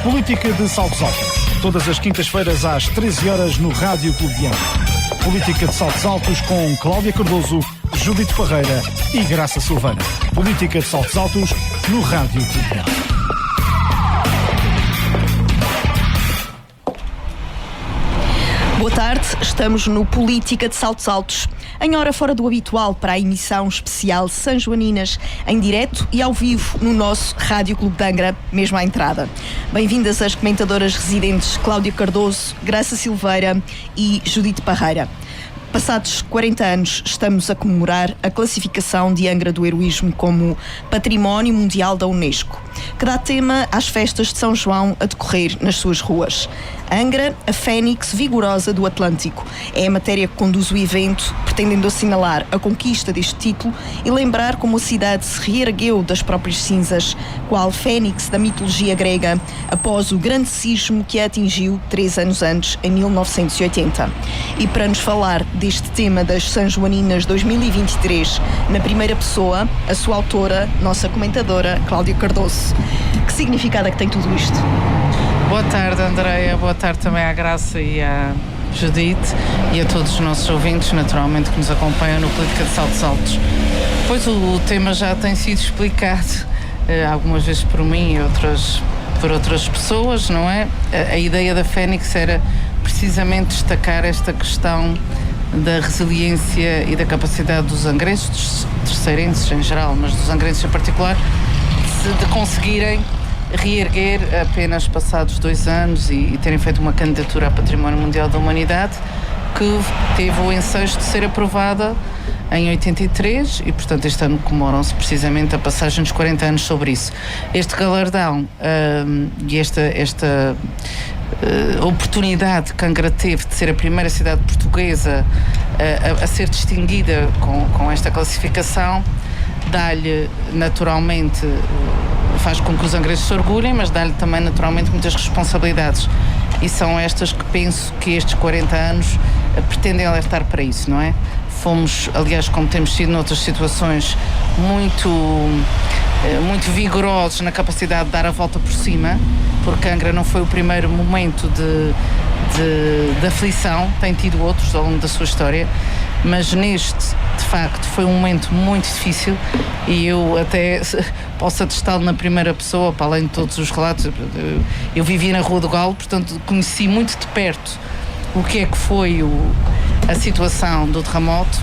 Política de Saltos Altos. Todas as quintas-feiras às 13 horas no Rádio Clube de Angra. Política de Saltos Altos com Cláudia Cardoso, Judite Parreira e Graça Silveira. Política de Saltos Altos no Rádio Clube de Angra. Boa tarde, estamos no Política de Saltos Altos, em hora fora do habitual para a emissão especial Sanjoaninas, em direto e ao vivo no nosso Rádio Clube de Angra, mesmo à entrada. Bem-vindas as comentadoras residentes Cláudia Cardoso, Graça Silveira e Judite Parreira. Passados 40 anos, estamos a comemorar a classificação de Angra do Heroísmo como Património Mundial da Unesco, que dá tema às festas de São João a decorrer nas suas ruas. Angra, a fênix vigorosa do Atlântico, é a matéria que conduz o evento, pretendendo assinalar a conquista deste título e lembrar como a cidade se reergueu das próprias cinzas, qual fênix da mitologia grega, após o grande sismo que a atingiu 3 anos antes, em 1980. E para nos falar deste tema das Sanjoaninas 2023, na primeira pessoa, a sua autora, nossa comentadora, Cláudia Cardoso. Que significado é que tem tudo isto? Boa tarde, Andreia. Boa tarde também à Graça e à Judite e a todos os nossos ouvintes, naturalmente, que nos acompanham no Política de Saltos Altos. Pois o tema já tem sido explicado algumas vezes por mim e outras por outras pessoas, não é? A ideia da Fênix era precisamente destacar esta questão da resiliência e da capacidade dos angrenses, dos terceirenses em geral, mas dos angrenses em particular, de conseguirem reerguer apenas passados 2 anos e terem feito uma candidatura a Património Mundial da Humanidade que teve o ensejo de ser aprovada em 83 e, portanto, este ano comemoram-se precisamente a passagem dos 40 anos sobre isso. Este galardão e esta oportunidade que Angra teve de ser a primeira cidade portuguesa a ser distinguida com esta classificação dá-lhe naturalmente, faz com que os angrenses se orgulhem, mas dá-lhe também naturalmente muitas responsabilidades, e são estas que penso que estes 40 anos pretendem alertar para isso, não é? Fomos, aliás, como temos sido noutras situações, muito vigorosos na capacidade de dar a volta por cima, porque Angra não foi o primeiro momento de aflição, tem tido outros ao longo da sua história, mas neste, de facto, foi um momento muito difícil, e eu até posso atestá-lo na primeira pessoa, para além de todos os relatos. Eu vivi na Rua do Galo, portanto conheci muito de perto o que é que foi a situação do terremoto,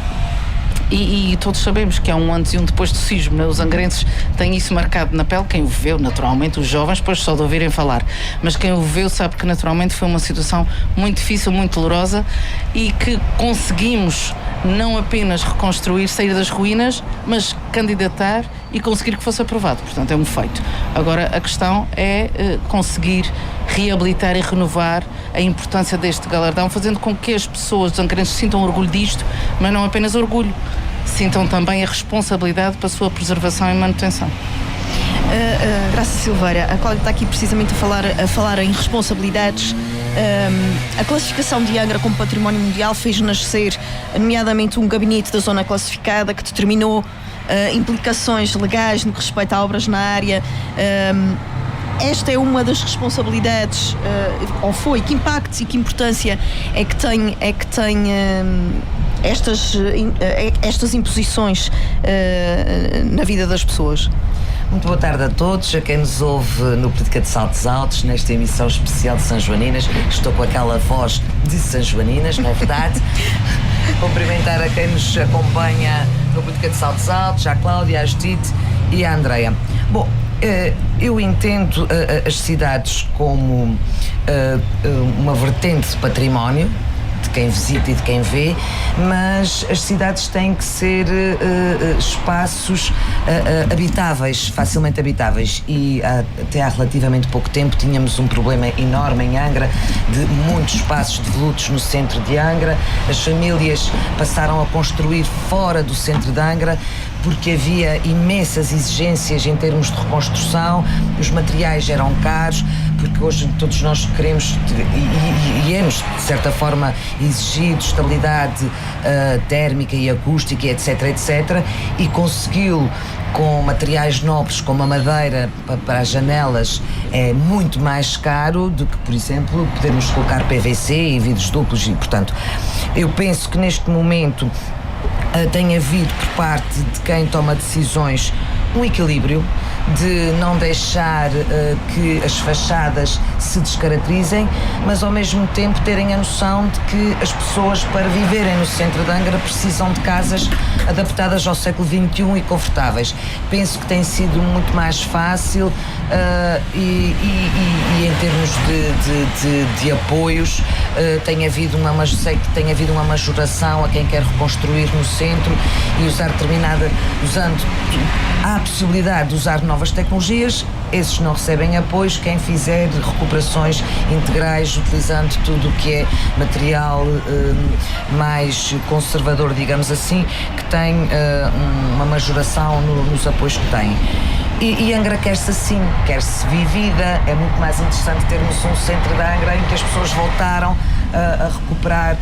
e todos sabemos que há um antes e um depois do sismo, né? Os angrenses têm isso marcado na pele. Quem o viveu, naturalmente, os jovens, depois só de ouvirem falar, mas quem o viveu sabe que naturalmente foi uma situação muito difícil, muito dolorosa, e que conseguimos não apenas reconstruir, sair das ruínas, mas candidatar e conseguir que fosse aprovado. Portanto, é um feito. Agora, a questão é conseguir reabilitar e renovar a importância deste galardão, fazendo com que as pessoas dos angrenses sintam orgulho disto, mas não apenas orgulho, sintam também a responsabilidade para a sua preservação e manutenção. Graça Silveira, a Cláudia está aqui precisamente a falar em responsabilidades. A classificação de Angra como Património Mundial fez nascer, nomeadamente, um gabinete da zona classificada que determinou implicações legais no que respeita a obras na área. Esta é uma das responsabilidades, ou foi, que impactos e que importância é que tem estas imposições na vida das pessoas? Muito boa tarde a todos, a quem nos ouve no Política de Saltos Altos, nesta emissão especial de Sanjoaninas. Estou com aquela voz de Sanjoaninas, não é verdade? Cumprimentar a quem nos acompanha no Política de Saltos Altos, a Cláudia, a Judite e a Andreia. Bom, eu entendo as cidades como uma vertente de património, de quem visita e de quem vê, mas as cidades têm que ser espaços habitáveis, facilmente habitáveis, e até há relativamente pouco tempo tínhamos um problema enorme em Angra de muitos espaços devolutos no centro de Angra. As famílias passaram a construir fora do centro de Angra porque havia imensas exigências em termos de reconstrução, os materiais eram caros, porque hoje todos nós queremos e é-nos, de certa forma, exigido estabilidade térmica e acústica, etc, e consegui-lo com materiais nobres como a madeira para as janelas é muito mais caro do que, por exemplo, podermos colocar PVC e vidros duplos, e portanto eu penso que neste momento tem havido por parte de quem toma decisões um equilíbrio de não deixar que as fachadas se descaracterizem, mas ao mesmo tempo terem a noção de que as pessoas, para viverem no centro de Angra, precisam de casas adaptadas ao século XXI e confortáveis. Penso que tem sido muito mais fácil e em termos de apoios sei que tem havido uma majoração a quem quer reconstruir no centro e há a possibilidade de usar novas tecnologias. Esses não recebem apoios. Quem fizer recuperações integrais utilizando tudo o que é material mais conservador, digamos assim, que tem uma majoração nos apoios que tem. E Angra quer-se assim, quer-se vivida. É muito mais interessante termos um centro de Angra em que as pessoas voltaram a recuperar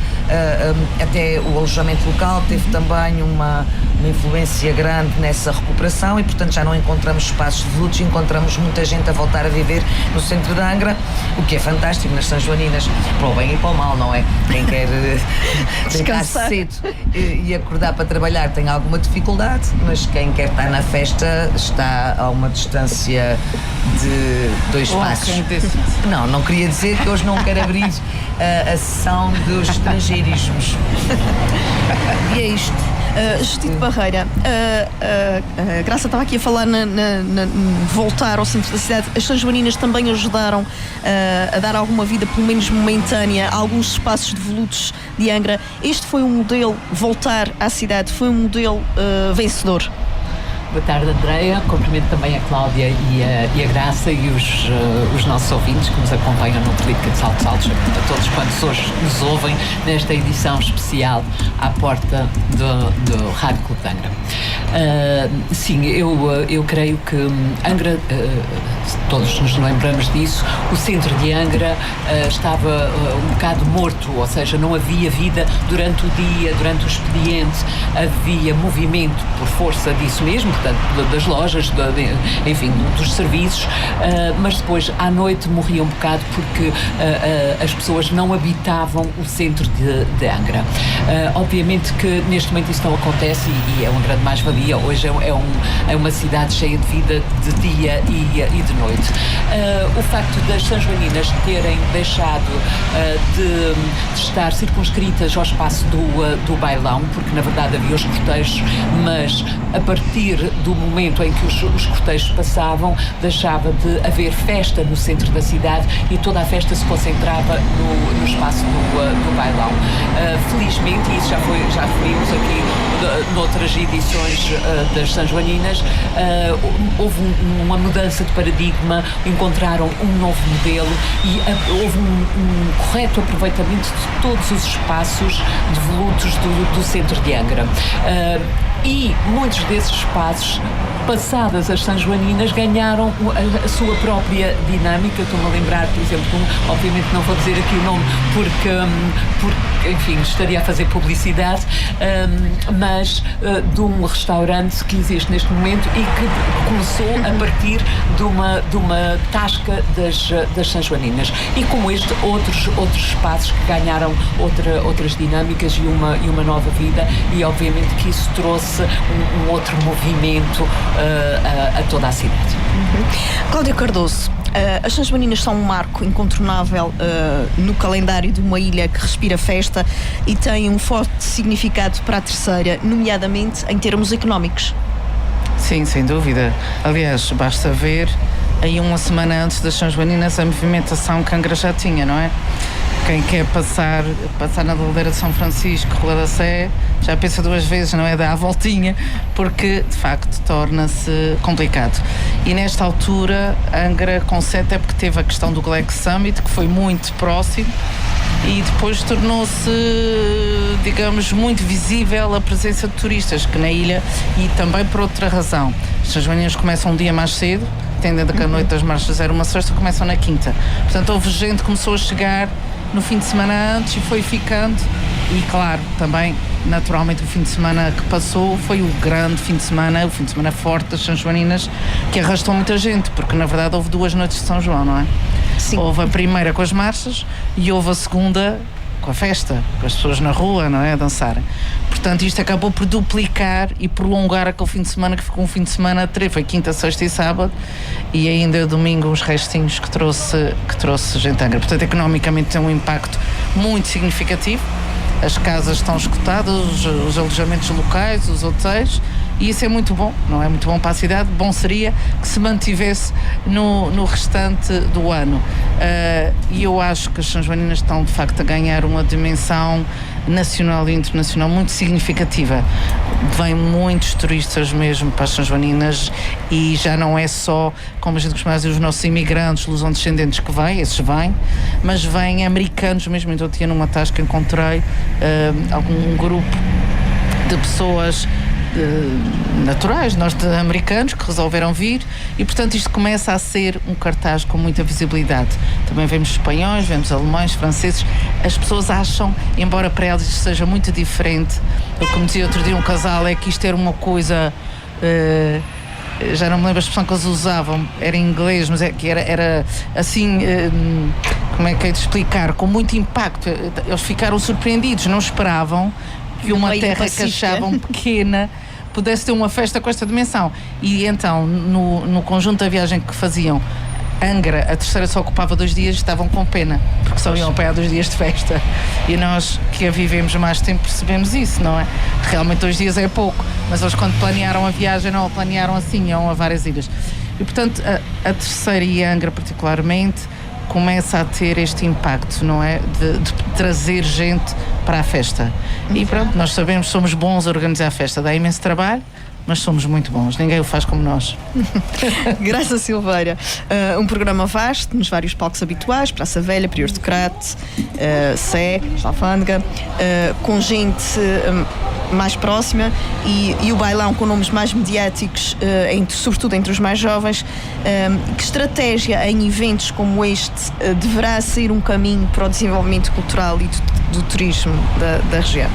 até o alojamento local teve também uma influência grande nessa recuperação e, portanto, já não encontramos espaços de lutos, encontramos muita gente a voltar a viver no centro de Angra, o que é fantástico nas Sanjoaninas, para o bem e para o mal, não é? Quem quer deitar cedo e acordar para trabalhar tem alguma dificuldade, mas quem quer estar na festa está a uma distância de 2 passos. Não queria dizer que hoje não quero abrir a sessão dos estrangeirismos. E é isto. Judite Barreira, a Graça estava aqui a falar na voltar ao centro da cidade. As Sanjoaninas também ajudaram a dar alguma vida, pelo menos momentânea, a alguns espaços de volutos de Angra. Este foi um modelo, voltar à cidade, foi um modelo vencedor. Boa tarde, Andreia. Cumprimento também a Cláudia e a Graça e os nossos ouvintes que nos acompanham no Política de Saltos Altos, a todos quantos hoje nos ouvem nesta edição especial à porta do Rádio Clube de Angra. Sim, eu creio que Angra, todos nos lembramos disso, o centro de Angra estava um bocado morto, ou seja, não havia vida durante o dia, durante o expediente, havia movimento por força disso mesmo, portanto, das lojas, enfim, dos serviços, mas depois à noite morria um bocado porque as pessoas não habitavam o centro de Angra. Obviamente que neste momento isso não acontece e é uma grande mais-valia. Hoje é uma cidade cheia de vida de dia e de noite. O facto das Sanjoaninas terem deixado de estar circunscritas ao espaço do bailão, porque na verdade havia os cortejos, mas a partir do momento em que os cortejos passavam, deixava de haver festa no centro da cidade e toda a festa se concentrava no espaço do bailão. Felizmente, e isso já referimos aqui noutras edições das Sanjoaninas, houve uma mudança de paradigma, encontraram um novo modelo e houve um correto aproveitamento de todos os espaços de volutos do centro de Angra. E muitos desses espaços, passadas as Sanjoaninas, ganharam a sua própria dinâmica. Estou-me a lembrar, por exemplo, obviamente não vou dizer aqui o nome porque enfim, estaria a fazer publicidade, mas de um restaurante que existe neste momento e que começou a partir de uma tasca das Sanjoaninas. E como este, outros espaços que ganharam outras dinâmicas e uma nova vida, e obviamente que isso trouxe um outro movimento a toda a cidade. Cláudia Cardoso, as Sanjoaninas são um marco incontornável no calendário de uma ilha que respira festa e tem um forte significado para a Terceira, nomeadamente em termos económicos. Sim, sem dúvida. Aliás, basta ver aí uma semana antes das Sanjoaninas a movimentação que Angra já tinha, não é? Quem quer passar na ladeira de São Francisco, Rua da Sé, já pensa 2 vezes, não é? Dá a voltinha, porque de facto torna-se complicado. E nesta altura, Angra concede, é porque teve a questão do Black Summit, que foi muito próximo, e depois tornou-se, digamos, muito visível a presença de turistas que na ilha, e também por outra razão. As Sanjoaninas começam um dia mais cedo, entendendo que a noite das marchas era uma sexta, começam na quinta. Portanto, houve gente que começou a chegar no fim de semana antes e foi ficando. E claro, também, naturalmente, o fim de semana que passou foi o grande fim de semana, o fim de semana forte das São Joaninas, que arrastou muita gente, porque na verdade houve 2 noites de São João, não é? Sim. Houve a primeira com as marchas e houve a segunda com a festa, com as pessoas na rua, não é? A dançarem. Portanto, isto acabou por duplicar e prolongar aquele fim de semana, que ficou um fim de semana foi quinta, sexta e sábado, e ainda domingo uns restinhos que trouxe gente Angra. Portanto, economicamente tem um impacto muito significativo. As casas estão esgotadas, os alojamentos locais, os hotéis, e isso é muito bom, não é? Muito bom para a cidade. Bom seria que se mantivesse no restante do ano. E eu acho que as São Joaninas estão de facto a ganhar uma dimensão nacional e internacional muito significativa. Vêm muitos turistas mesmo para as São Joaninas, e já não é só, como a gente costuma dizer, os nossos imigrantes lusodescendentes que vêm, esses vêm, mas vêm americanos mesmo. Então, tinha numa tasca, encontrei algum grupo de pessoas naturais, norte-americanos, que resolveram vir, e portanto isto começa a ser um cartaz com muita visibilidade. Também vemos espanhóis, vemos alemães, franceses. As pessoas acham, embora para elas isto seja muito diferente, eu, como dizia outro dia um casal, é que isto era uma coisa, já não me lembro a expressão que eles usavam, era em inglês, mas era assim, como é que é de explicar, com muito impacto. Eles ficaram surpreendidos, não esperavam que uma terra que achavam pequena pudesse ter uma festa com esta dimensão. E então, no conjunto da viagem que faziam, Angra, a terceira só ocupava 2 dias, estavam com pena, porque só iam apanhar 2 dias de festa. E nós, que a vivemos mais tempo, percebemos isso, não é? Realmente 2 dias é pouco, mas eles, quando planearam a viagem, não a planearam assim, iam a várias ilhas. E portanto, a terceira, e a Angra particularmente, começa a ter este impacto, não é? De trazer gente para a festa. E pronto, nós sabemos que somos bons a organizar a festa, dá imenso trabalho, mas somos muito bons, ninguém o faz como nós. Graça Silveira, um programa vasto, nos vários palcos habituais, Praça Velha, Prior do Crato, Sé, Alfândega, com gente mais próxima, e o bailão com nomes mais mediáticos, sobretudo entre os mais jovens. Que estratégia em eventos como este deverá ser um caminho para o desenvolvimento cultural e do turismo da região?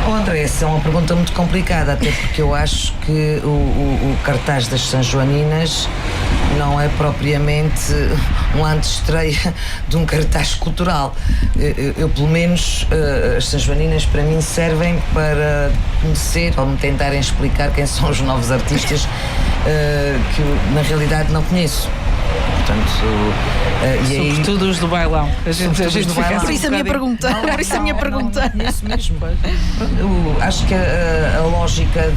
Oh, André, essa é uma pergunta muito complicada, até porque eu acho que o cartaz das São Joaninas não é propriamente um antestreia de um cartaz cultural. Eu pelo menos, as São Joaninas para mim servem para conhecer, para me tentarem explicar quem são os novos artistas que eu, na realidade, não conheço. Portanto, Sobretudo os do bailão. Por isso a minha pergunta. Por isso a minha pergunta. Não conheço mesmo. Eu acho que a lógica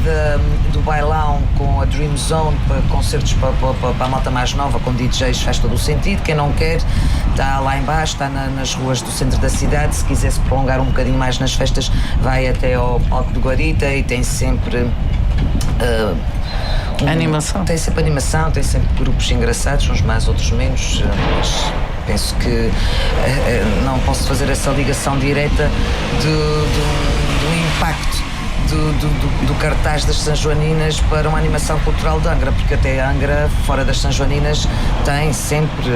do bailão com a Dream Zone para concertos para a malta mais nova, com DJs, faz todo o sentido. Quem não quer está lá em baixo, está nas ruas do centro da cidade. Se quiser se prolongar um bocadinho mais nas festas, vai até ao palco do Guarita, e tem sempre animação. Tem sempre animação, tem sempre grupos engraçados, uns mais, outros menos, mas penso que não posso fazer essa ligação direta do impacto do cartaz das São Joaninas para uma animação cultural de Angra, porque até Angra, fora das São Joaninas, tem sempre...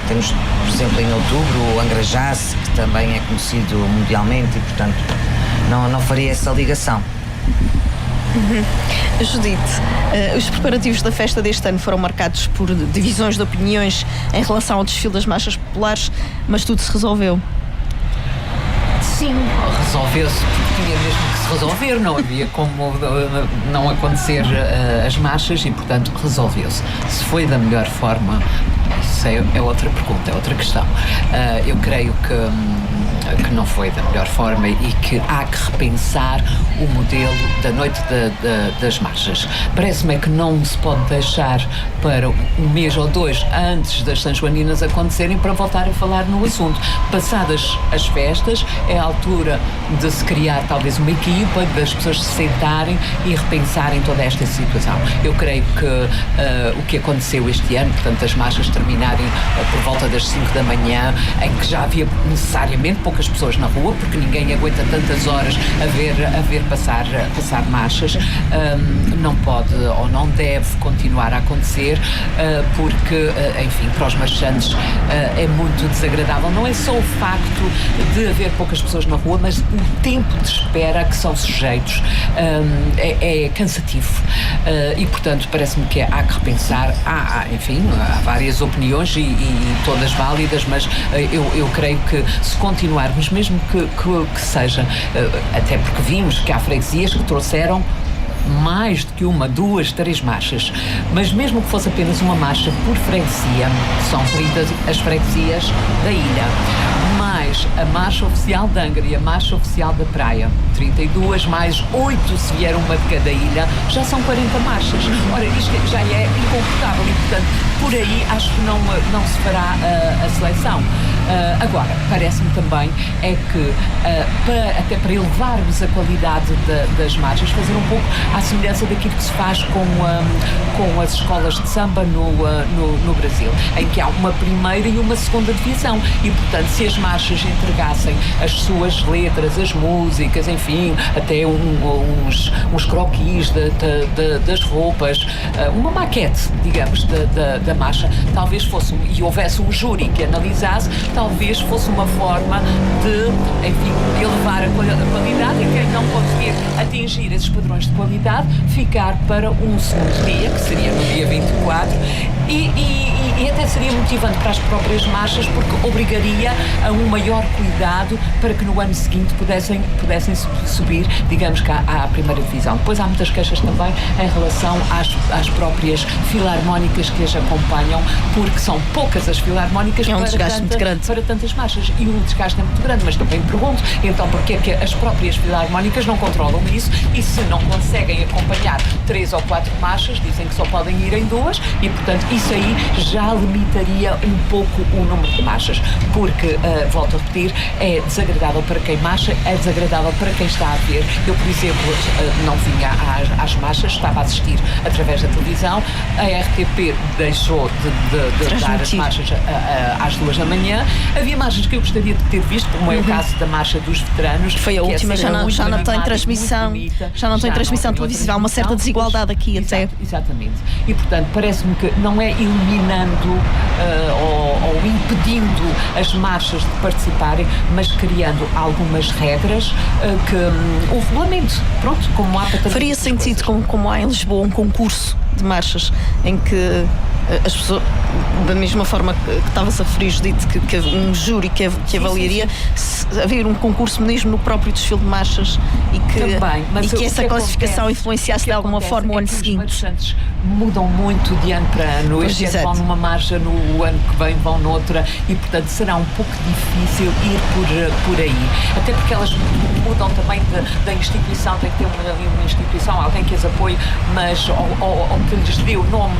Temos, por exemplo, em outubro, o Angra Jazz, que também é conhecido mundialmente, e portanto não faria essa ligação. Judite, os preparativos da festa deste ano foram marcados por divisões de opiniões em relação ao desfile das marchas populares, mas tudo se resolveu. Sim, resolveu-se porque tinha mesmo que se resolver, não havia como não acontecer as marchas, e portanto resolveu-se. Se foi da melhor forma, isso é outra pergunta, é outra questão. Eu creio que não foi da melhor forma, e que há que repensar o modelo da noite das marchas. Parece-me que não se pode deixar para um mês ou 2 antes das São Joaninas acontecerem para voltar a falar no assunto. Passadas as festas, é a altura de se criar talvez uma equipa, das pessoas se sentarem e repensarem toda esta situação. Eu creio que o que aconteceu este ano, portanto as marchas terminarem por volta das 5 da manhã, em que já havia necessariamente pouca poucas pessoas na rua, porque ninguém aguenta tantas horas a ver passar marchas. Não pode ou não deve continuar a acontecer, porque, enfim, para os marchantes é muito desagradável. Não é só o facto de haver poucas pessoas na rua, mas o tempo de espera a que são sujeitos é cansativo. E, portanto, parece-me que há que repensar. Enfim, há várias opiniões e todas válidas, mas eu creio que se continuarmos, mesmo que seja, até porque vimos que há freguesias que trouxeram mais do que uma, 2, 3 marchas, mas mesmo que fosse apenas uma marcha por freguesia, são 30 as freguesias da ilha, mais a marcha oficial de Angra e a marcha oficial da Praia, 32, mais 8 se vier uma de cada ilha, já são 40 marchas. Ora, isto já é incomportável e, portanto, por aí acho que não se fará a seleção. Agora, parece-me também que até para elevarmos a qualidade das marchas, fazer um pouco à semelhança daquilo que se faz com as escolas de samba no Brasil, em que há uma primeira e uma segunda divisão e, portanto, se as marchas entregassem as suas letras, as músicas, enfim, até uns croquis das roupas, uma maquete, digamos, da marcha, talvez fosse, e houvesse um júri que analisasse, talvez fosse uma forma de, enfim, elevar a qualidade, e quem não conseguir atingir esses padrões de qualidade, ficar para um segundo dia, que seria no dia 24, e até seria motivante para as próprias marchas, porque obrigaria a um maior cuidado para que no ano seguinte pudessem subir, digamos, que à primeira divisão. Depois há muitas queixas também em relação às próprias filarmónicas que as acompanham, porque são poucas as filarmónicas para tantas marchas, e o desgaste é muito grande. Mas também me pergunto, então, porque é que as próprias filarmónicas não controlam isso, e se não conseguem acompanhar 3 ou 4 marchas, dizem que só podem ir em 2, e, portanto, isso aí já limitaria um pouco o número de marchas, porque, volto a repetir, é desagradável para quem marcha, é desagradável para quem está a ver. Eu, por exemplo, não vinha às marchas, estava a assistir através da televisão, a RTP deixou de dar as marchas às 2 da manhã. Havia marchas que eu gostaria de ter visto, como é o caso da Marcha dos Veteranos. Foi a última, já não tem transmissão, já não tem transmissão televisiva. Há uma certa desigualdade aqui até. Exatamente. E, portanto, parece-me que não é eliminando ou impedindo as marchas de participarem, mas criando algumas regras que o regulamento, pronto, como há para também. Faria sentido, como há em Lisboa um concurso de marchas em que as pessoas, da mesma forma que estavas a referir, Judite, que um júri que avaliaria, haver um concurso mesmo no próprio desfile de marchas e que essa classificação influenciasse de alguma forma o ano seguinte. Os marchantes mudam muito de ano para ano. Este ano vão numa marcha, no ano que vem vão noutra, e, portanto, será um pouco difícil ir por aí. Até porque elas mudam também da instituição, tem que ter uma instituição, alguém que as apoie, mas, ou que lhes dê o nome,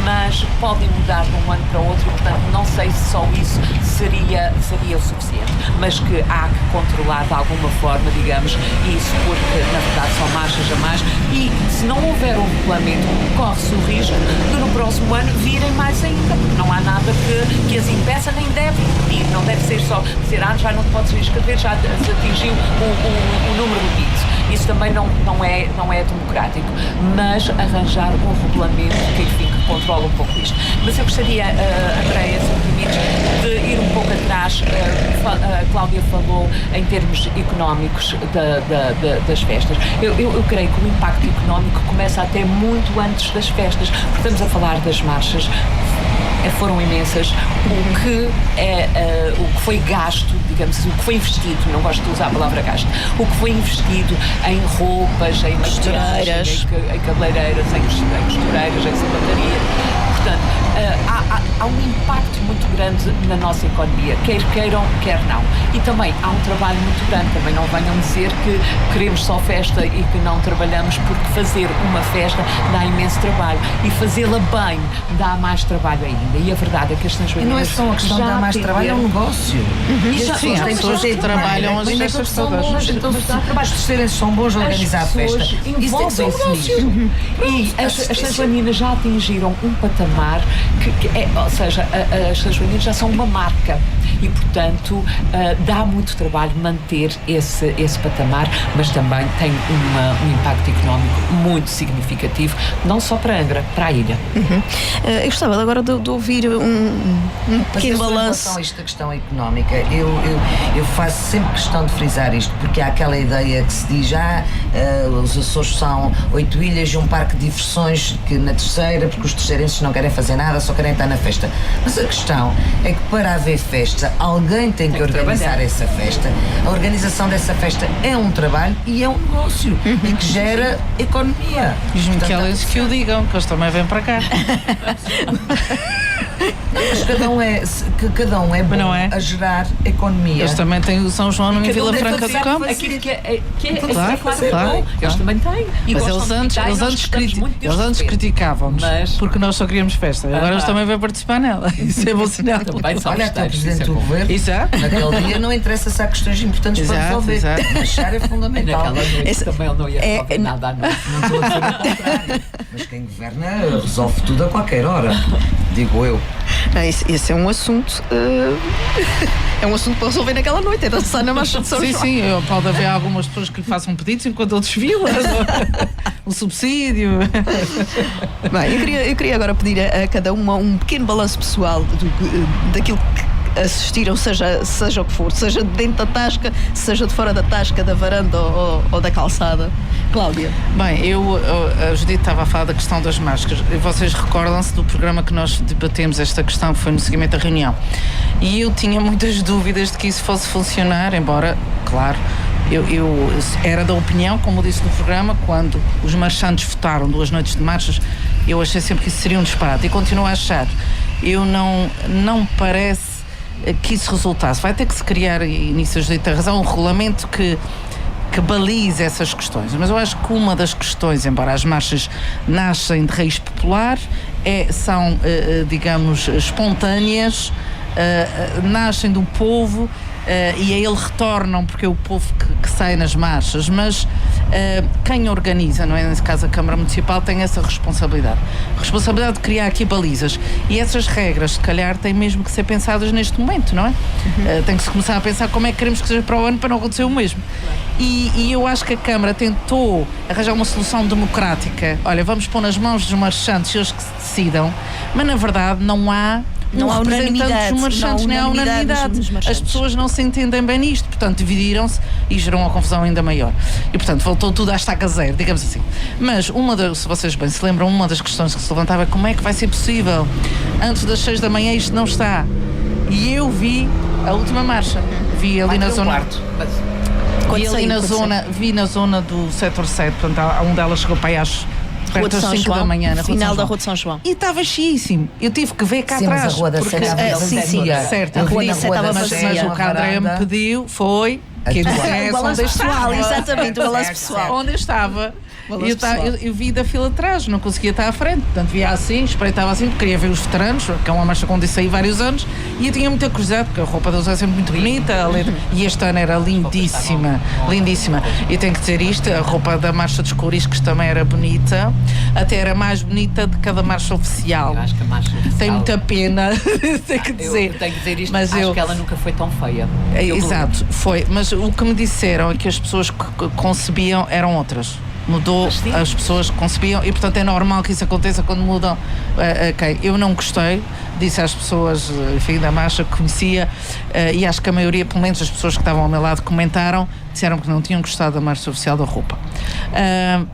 mas podem mudar de um ano para o outro, e, portanto, não sei se só isso seria o suficiente, mas que há que controlar de alguma forma, digamos, isso, porque na verdade são marchas a mais, e se não houver um regulamento, corre-se o risco de no próximo ano virem mais ainda, porque não há nada que as impeça, nem deve impedir. Não deve ser só dizer, já não te podes inscrever, já se atingiu o número limite. Isso também não é democrático, mas arranjar um regulamento que controla um pouco isto. Mas eu gostaria, Andreia, se me permites, de ir um pouco atrás. A Cláudia falou em termos económicos das festas. Eu creio que o impacto económico começa até muito antes das festas, porque estamos a falar das marchas. Foram imensas. O que foi gasto, digamos, o que foi investido, não gosto de usar a palavra gasto, o que foi investido em roupas, em costureiras, em cabeleireiras, em costureiras, em sapataria. Portanto, há um impacto muito grande na nossa economia, quer queiram, quer não. E também há um trabalho muito grande. Também não venham dizer que queremos só festa e que não trabalhamos, porque fazer uma festa dá imenso trabalho, e fazê-la bem dá mais trabalho ainda. E a verdade é que as Sanjoaninas... Não é só uma questão de dar mais trabalho, é um negócio. Sim, há pessoas que trabalham as festas todas. Então, os terceiros são bons a organizar a festa. Envolvem-se nisso. E as Sanjoaninas já atingiram um patamar ou seja, as Sanjoaninas já são uma marca. e, portanto, dá muito trabalho manter esse patamar, mas também tem um impacto económico muito significativo, não só para Angra, para a ilha. Eu gostava agora de ouvir um pequeno Mas em balanço. relação a esta questão económica, eu faço sempre questão de frisar isto, porque há aquela ideia que se diz os Açores são 8 ilhas e um parque de diversões que na terceira, porque os terceirenses não querem fazer nada, só querem estar na festa. Mas a questão é que para haver festa, alguém tem que organizar essa festa. A organização dessa festa é um trabalho e é um negócio e que gera economia. Os miquelenses que o digam, que eles também vêm para cá. Mas cada um é bom não é? a gerar economia. Eles também têm o São João em Vila Franca do Campo. Aquilo que é Claro. bom, eles também têm. E Mas gostam eles de ficar, e nós gostamos muito de eles antes receber. criticavam-nos Mas- porque nós só queríamos festa. Agora eles também vêm participar nela. Isso é bom sinal. Também são Olha, até o festeiros, Presidente isso é do bom. Governo, Exato. naquele dia não interessa se há questões importantes para Exato, resolver. exato. Achar é fundamental. Naquela noite Esse- também ele não ia resolver nada à noite. Não estou a dizer o contrário. Mas quem governa resolve tudo a qualquer hora, digo eu. Não, esse é um assunto. É um assunto para resolver naquela noite, é dançar na marcha de São Sim, João. sim, pode haver algumas pessoas que lhe façam pedidos enquanto ele desfila. O subsídio. Bem, eu queria agora pedir a cada uma um pequeno balanço pessoal daquilo que assistiram, seja o que for, seja dentro da tasca, seja de fora da tasca, da varanda ou da calçada. Cláudia. Bem, a Judite estava a falar da questão das máscaras. Vocês recordam-se do programa que nós debatemos esta questão, que foi no seguimento da reunião. E eu tinha muitas dúvidas de que isso fosse funcionar, embora, claro, eu era da opinião, como eu disse no programa, quando os marchantes votaram 2 noites de marchas, eu achei sempre que isso seria um disparate. E continuo a achar. Não parece que isso resultasse. Vai ter que se criar, e nisso a Judite tem razão, um regulamento que balize essas questões. Mas eu acho que uma das questões, embora as marchas nascem de raiz popular, são, digamos, espontâneas, nascem do povo e a ele retornam porque é o povo que sai nas marchas, mas quem organiza, não é? Nesse caso a Câmara Municipal, tem essa responsabilidade de criar aqui balizas, e essas regras se calhar têm mesmo que ser pensadas neste momento, não é? Tem que se começar a pensar como é que queremos que seja para o ano para não acontecer o mesmo, e eu acho que a Câmara tentou arranjar uma solução democrática. Olha, vamos pôr nas mãos dos marchantes, eles que se decidam, mas na verdade não há representante dos marchantes, nem há unanimidade. As pessoas não se entendem bem nisto, portanto dividiram-se e gerou uma confusão ainda maior. E portanto voltou tudo à estaca zero, digamos assim. Mas se vocês bem se lembram, uma das questões que se levantava é como é que vai ser possível antes das 6 da manhã isto não está. E eu vi a última marcha, vi ali na zona. Vi na zona do setor 7, portanto onde ela chegou para aí às perto das 5 da manhã, na final da Rua de São João. E estava cheíssimo. Eu tive que ver cá Sim, atrás. mas a Rua da porque- Sé estava vazia. Certo, A Rua eu da vi, Sé estava mas vazia. o que a Andréia me pediu foi que eu dissesse O balanço onde eu pessoal, estava. exatamente, o balanço Certo, pessoal. Onde eu estava. Balanço pessoal. Eu vi da fila atrás, não conseguia estar à frente, portanto via assim, espreitava assim, porque queria ver os veteranos, que é uma marcha que acontece aí vários anos, e eu tinha muita curiosidade, porque a roupa deles é sempre muito bonita, e este ano era lindíssima, lindíssima. E tenho que dizer isto, a roupa da marcha dos Couriscos também era bonita, até era mais bonita de cada marcha oficial. Eu acho que a marcha oficial... Tem muita pena, tenho que dizer. Eu tenho que dizer isto, mas acho que ela nunca foi tão feia. Exato, foi. Mas o que me disseram é que as pessoas que concebiam eram outras. Mudou, as pessoas que concebiam, e portanto é normal que isso aconteça quando mudam. Eu não gostei, disse às pessoas, enfim, da marcha que conhecia, e acho que a maioria, pelo menos as pessoas que estavam ao meu lado, comentaram, disseram que não tinham gostado da marcha oficial da roupa.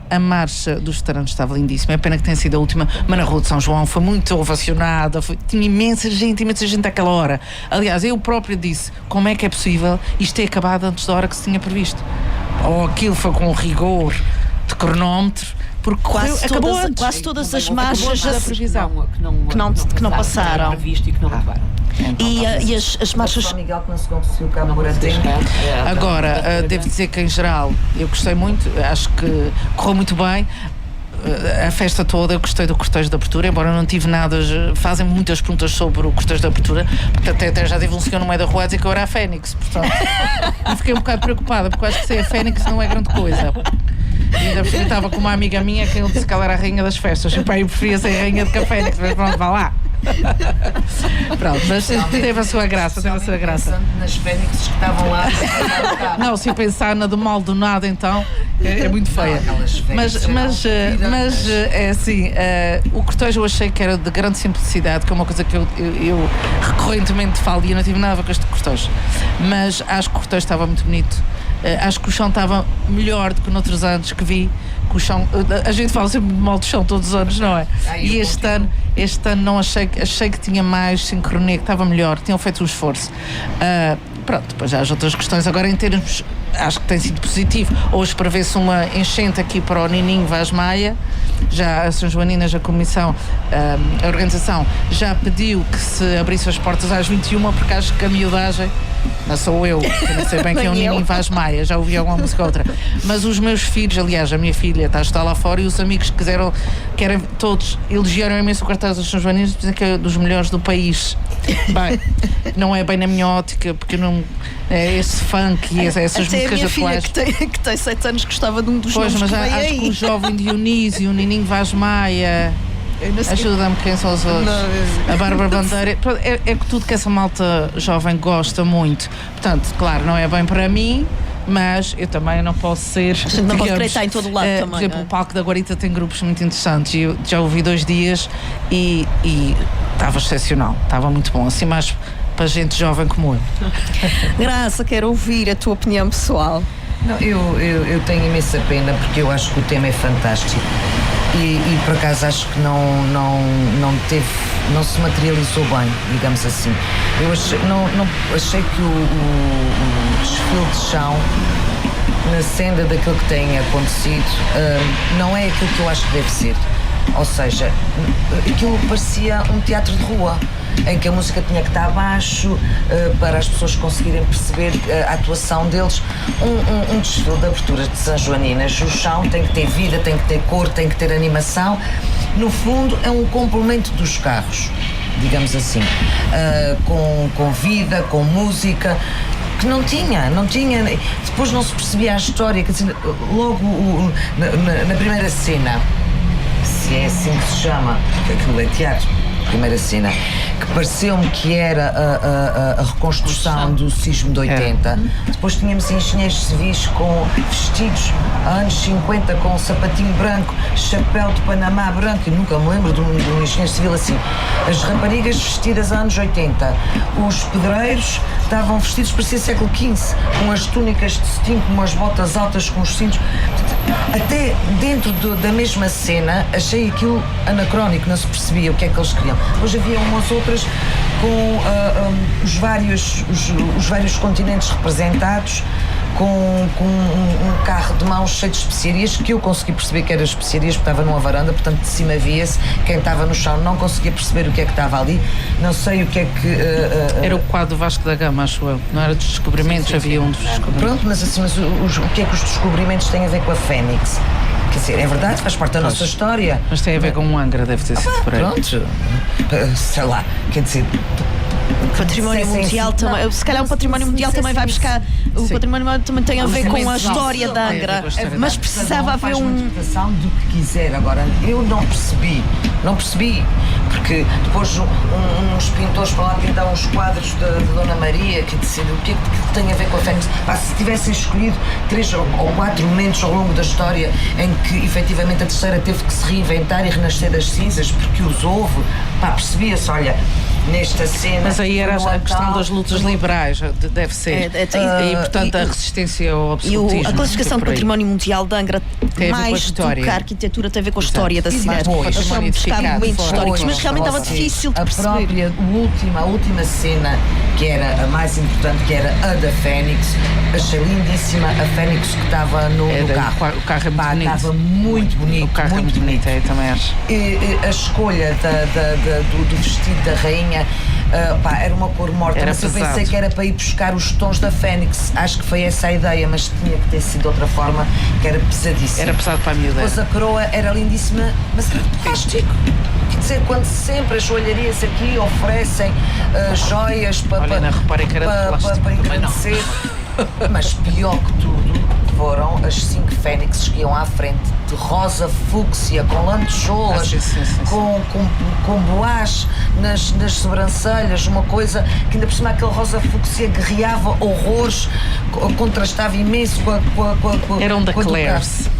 A marcha dos veteranos estava lindíssima, é pena que tenha sido a última, mas na Rua de São João foi muito ovacionada, tinha imensa gente àquela hora. Aliás, eu próprio disse, como é que é possível isto ter acabado antes da hora que se tinha previsto? Ou aquilo foi com rigor de cronómetro, porque acabou antes. Quase todas as marchas da previsão que não passaram. Previsto e que não levaram. E as marchas. São Miguel que não se conseguiu cá por tempo. Agora, devo dizer que em geral eu gostei muito, acho que correu muito bem. A festa toda, eu gostei do cortejo de abertura, embora não tive nada, fazem muitas perguntas sobre o cortejo de abertura, porque até já tive um senhor no meio da rua a dizer que eu era a Fênix, portanto, e fiquei um bocado preocupada, porque eu acho que ser a Fênix não é grande coisa. E ainda estava com uma amiga minha que ele disse que ela era a rainha das festas, e pá, eu preferia ser a rainha de que a Fênix, mas pronto, vá lá. Pronto, mas teve a sua graça, teve a sua graça. Pensando nas fênixes que estavam lá. Não, se pensar na do Maldonado, então é muito feia. Aquelas Mas é assim, o cortejo eu achei que era de grande simplicidade, que é uma coisa que eu recorrentemente falo e eu não tive nada a ver com este cortejo. Mas acho que o cortejo estava muito bonito. Acho que o chão estava melhor do que noutros anos que vi. Que o chão, a gente fala sempre mal do chão todos os anos, não é? E este ano não achei que tinha mais sincronia, que estava melhor, tinham feito um esforço. Pronto, depois há as outras questões. Agora, em termos, acho que tem sido positivo. Hoje prevê-se uma enchente aqui para o Nininho Vaz Maia. Já a São Joaninas, a comissão, a organização, já pediu que se abrisse as portas às 21, porque acho que a miudagem, não sou eu, que não sei bem que é o Nininho Vaz Maia, já ouvi alguma música ou outra, mas os meus filhos, aliás, a minha filha está lá fora, e os amigos que quiseram, todos elogiaram imenso o cartaz das São Joaninas, dizem que é dos melhores do país. Bem, não é bem na minha ótica, porque não é esse funk e essas até músicas a minha atuais. filha que tem 7 anos gostava de um dos Pois, nomes mas que veio acho aí. que o jovem Dionísio, o Nininho Vaz Maia, ajuda-me, quem são os outros? A Bárbara Bandeira, é que tudo que essa malta jovem gosta muito. Portanto, claro, não é bem para mim, mas eu também não posso ser. A gente não pode querer estar em todo lado também. Por exemplo, não é? o Palco da Guarita tem grupos muito interessantes. Eu já ouvi 2 dias e estava excepcional, estava muito bom. Assim, mais para gente jovem como eu. Graça, quero ouvir a tua opinião pessoal. Não, eu tenho imensa pena, porque eu acho que o tema é fantástico e por acaso acho que não se materializou bem, digamos assim. Eu achei que o desfile de chão, na senda daquilo que tem acontecido, não é aquilo que eu acho que deve ser. Ou seja, aquilo parecia um teatro de rua, em que a música tinha que estar abaixo para as pessoas conseguirem perceber a atuação deles. Um desfile de abertura de São Joaninas, o chão tem que ter vida, tem que ter cor, tem que ter animação. No fundo, é um complemento dos carros, digamos assim, com vida, com música, que não tinha. Depois não se percebia a história, quer dizer, logo na primeira cena, se é assim que se chama, que aquilo é teatro, primeira cena, que pareceu-me que era a reconstrução do sismo de 80. Depois tínhamos engenheiros civis com vestidos anos 50, com um sapatinho branco, chapéu de Panamá branco, e nunca me lembro de um engenheiro civil assim. As raparigas vestidas anos 80. Os pedreiros estavam vestidos, parecia século XV, com as túnicas de cetim, com umas botas altas, com os cintos. Até dentro da mesma cena, achei aquilo anacrónico, não se percebia o que é que eles queriam. Depois havia umas outras com os vários continentes representados, com um carro de mãos cheio de especiarias, que eu consegui perceber que eram especiarias porque estava numa varanda, portanto de cima via-se, quem estava no chão não conseguia perceber o que é que estava ali, não sei o que é que... Era o quadro Vasco da Gama, acho eu, não era dos descobrimentos, sim. Havia um dos descobrimentos. Pronto, mas assim, o que é que os descobrimentos têm a ver com a Fênix? Quer dizer, é verdade, faz parte da nossa história. Mas tem a ver com um Angra, deve ter sido por aí. Pronto, sei lá, quer dizer... Património mundial também, se calhar o património mundial também vai buscar. O património mundial também tem a ver com a história da Angra, mas precisava haver uma interpretação do que quiser. Agora, eu não percebi, porque depois uns pintores para lá pintaram uns quadros da Dona Maria, quer dizer, o que é que tem a ver com a Fênix? Se tivessem escolhido 3 ou 4 momentos ao longo da história em que efetivamente a terceira teve que se reinventar e renascer das cinzas, porque os houve, percebia-se, olha, nesta cena. Mas aí era a questão das lutas liberais, deve ser. E portanto a resistência ao absolutismo. E a classificação de património mundial de Angra, mais do que a arquitetura, tem a ver com a história da cidade. Eles estão a buscar momentos históricos, mas realmente estava difícil de perceber. A última cena, que era a mais importante, que era a da Fênix, achei lindíssima a Fênix que estava no carro. O carro é muito bonito. Estava muito bonito. O carro é muito bonito, também acho. A escolha do vestido da rainha, era uma cor morta, mas eu pensei que era para ir buscar os tons da Fênix. Acho que foi essa a ideia, mas tinha que ter sido de outra forma, que era pesadíssimo. Era pesado para a miúda. Depois a coroa era lindíssima, mas era de plástico. Quer dizer, quando sempre as joalharias aqui oferecem joias para engrandecer, mas pior que tudo foram as 5 Fênixes que iam à frente de rosa fúcsia, com lantejoulas, sim. com boás nas sobrancelhas, uma coisa que ainda por cima aquele rosa fúcsia guerreava horrores, contrastava imenso com a Era um da com a do Claire's.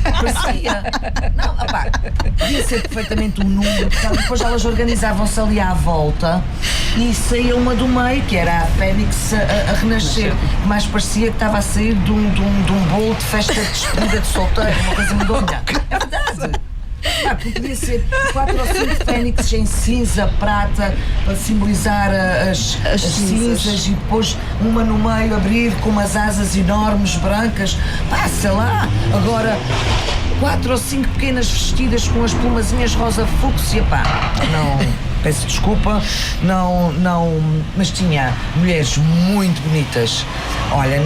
Parecia. Não, opá, podia ser perfeitamente um número, porque depois elas organizavam-se ali à volta e saía uma do meio, que era a Fênix a renascer, que mais parecia que estava a sair de um bolo de festa de despedida de solteiro, uma coisa medonha. É verdade. Podia ser 4 ou 5 fênixes em cinza, prata, para simbolizar as cinzas, e depois uma no meio abrir com umas asas enormes, brancas, sei lá. Agora, 4 ou 5 pequenas vestidas com as plumazinhas rosa fúcsia, não, peço desculpa, não, mas tinha mulheres muito bonitas. Olha,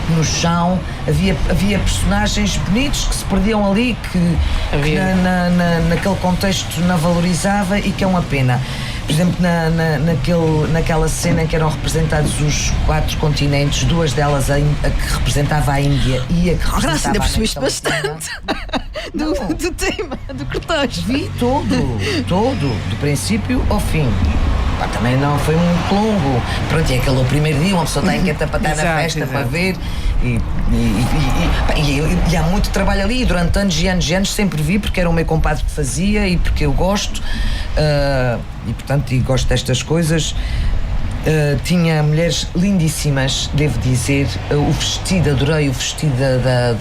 no chão havia personagens bonitos que se perdiam ali, que naquele contexto não valorizava, e que é uma pena. Por exemplo, naquela cena em que eram representados os 4 continentes, 2 delas a que representava a Índia e a que representava Graça, ainda a percebeste América Latina. bastante do tema, do cortejo. Vi todo, do princípio ao fim. Também não foi muito longo. Pronto, é aquele o primeiro dia, uma pessoa está inquieta para estar na festa, para ver. E há muito trabalho ali. E durante anos e anos e anos sempre vi, porque era o meu compadre que fazia e porque eu gosto. E portanto, gosto destas coisas. Tinha mulheres lindíssimas, devo dizer. O vestido, adorei o vestido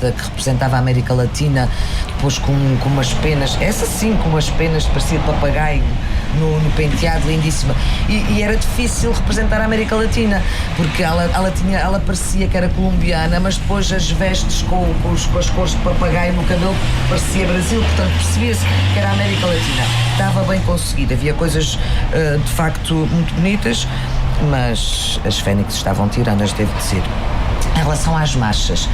da que representava a América Latina, depois com umas penas, essa sim, com umas penas, parecia papagaio no penteado, lindíssima. E era difícil representar a América Latina, porque ela parecia que era colombiana, mas depois as vestes com as cores de papagaio no cabelo parecia Brasil, portanto percebia-se que era a América Latina. Estava bem conseguido, havia coisas de facto muito bonitas, mas as fênixes estavam tiranas, devo dizer. Em relação às marchas,